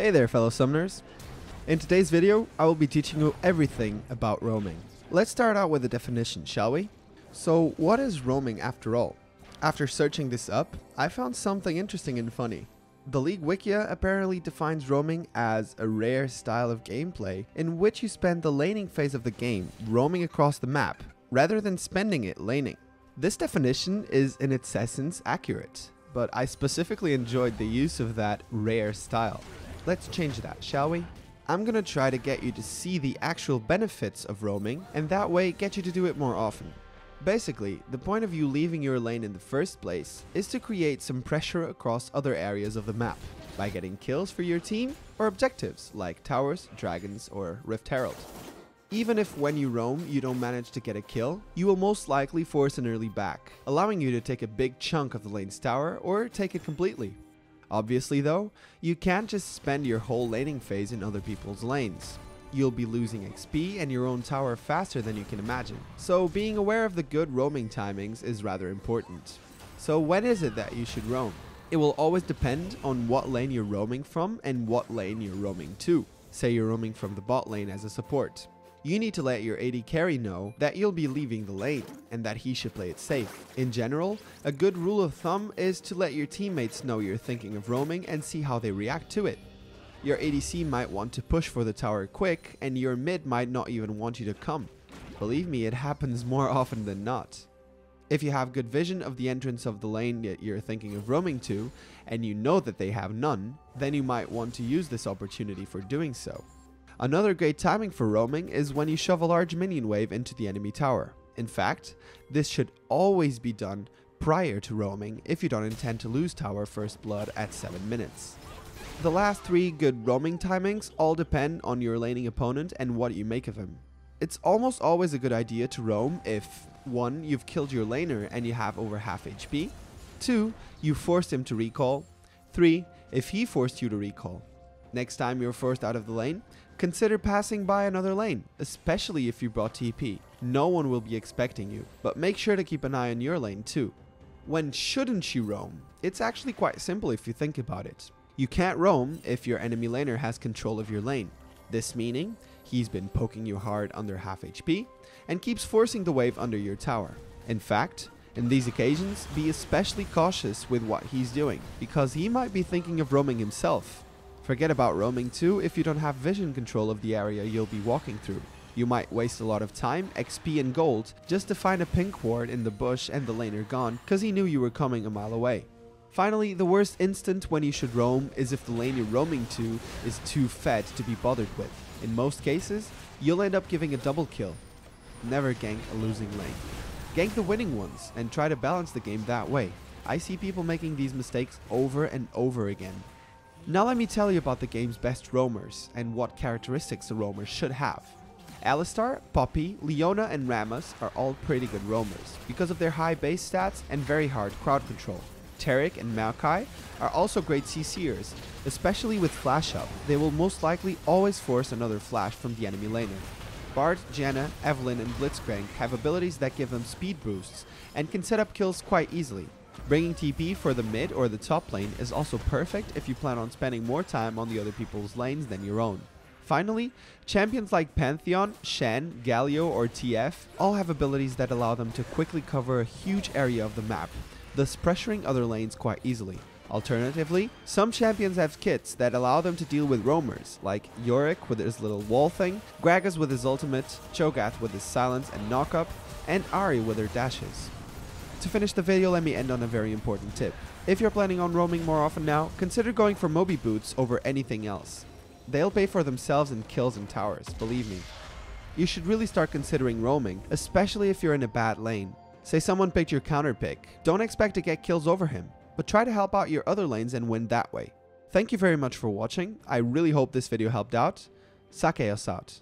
Hey there fellow summoners. In today's video, I will be teaching you everything about roaming. Let's start out with a definition, shall we? So what is roaming after all? After searching this up, I found something interesting and funny. The League Wikia apparently defines roaming as a rare style of gameplay in which you spend the laning phase of the game roaming across the map, rather than spending it laning. This definition is in its essence accurate, but I specifically enjoyed the use of that rare style. Let's change that, shall we? I'm gonna try to get you to see the actual benefits of roaming, and that way get you to do it more often. Basically, the point of you leaving your lane in the first place is to create some pressure across other areas of the map by getting kills for your team or objectives like towers, dragons, or Rift Herald. Even if when you roam you don't manage to get a kill, you will most likely force an early back, allowing you to take a big chunk of the lane's tower or take it completely. Obviously though, you can't just spend your whole laning phase in other people's lanes. You'll be losing XP and your own tower faster than you can imagine. So being aware of the good roaming timings is rather important. So when is it that you should roam? It will always depend on what lane you're roaming from and what lane you're roaming to. Say you're roaming from the bot lane as a support. You need to let your AD carry know that you'll be leaving the lane and that he should play it safe. In general, a good rule of thumb is to let your teammates know you're thinking of roaming and see how they react to it. Your ADC might want to push for the tower quick, and your mid might not even want you to come. Believe me, it happens more often than not. If you have good vision of the entrance of the lane that you're thinking of roaming to, and you know that they have none, then you might want to use this opportunity for doing so. Another great timing for roaming is when you shove a large minion wave into the enemy tower. In fact, this should always be done prior to roaming if you don't intend to lose tower first blood at 7 minutes. The last 3 good roaming timings all depend on your laning opponent and what you make of him. It's almost always a good idea to roam if 1. You've killed your laner and you have over half HP, 2. You forced him to recall, 3. If he forced you to recall. Next time you're forced out of the lane, consider passing by another lane, especially if you brought TP. No one will be expecting you, but make sure to keep an eye on your lane too. When shouldn't you roam? It's actually quite simple if you think about it. You can't roam if your enemy laner has control of your lane. This meaning, he's been poking you hard under half HP and keeps forcing the wave under your tower. In fact, in these occasions, be especially cautious with what he's doing, because he might be thinking of roaming himself. Forget about roaming too if you don't have vision control of the area you'll be walking through. You might waste a lot of time, XP and gold just to find a pink ward in the bush and the laner gone because he knew you were coming a mile away. Finally, the worst instant when you should roam is if the lane you're roaming to is too fed to be bothered with. In most cases, you'll end up giving a double kill. Never gank a losing lane. Gank the winning ones and try to balance the game that way. I see people making these mistakes over and over again. Now let me tell you about the game's best roamers and what characteristics a roamer should have. Alistar, Poppy, Leona and Rammus are all pretty good roamers because of their high base stats and very hard crowd control. Taric and Maokai are also great CC'ers, especially with flash up. They will most likely always force another flash from the enemy laner. Bard, Janna, Evelynn and Blitzcrank have abilities that give them speed boosts and can set up kills quite easily. Bringing TP for the mid or the top lane is also perfect if you plan on spending more time on the other people's lanes than your own. Finally, champions like Pantheon, Shen, Galio or TF all have abilities that allow them to quickly cover a huge area of the map, thus pressuring other lanes quite easily. Alternatively, some champions have kits that allow them to deal with roamers, like Yorick with his little wall thing, Gragas with his ultimate, Cho'Gath with his silence and knockup, and Ahri with her dashes. To finish the video, let me end on a very important tip. If you're planning on roaming more often now, consider going for Moby boots over anything else. They'll pay for themselves in kills and towers, believe me. You should really start considering roaming, especially if you're in a bad lane. Say someone picked your counter pick. Don't expect to get kills over him, but try to help out your other lanes and win that way. Thank you very much for watching. I really hope this video helped out. Sakeios out.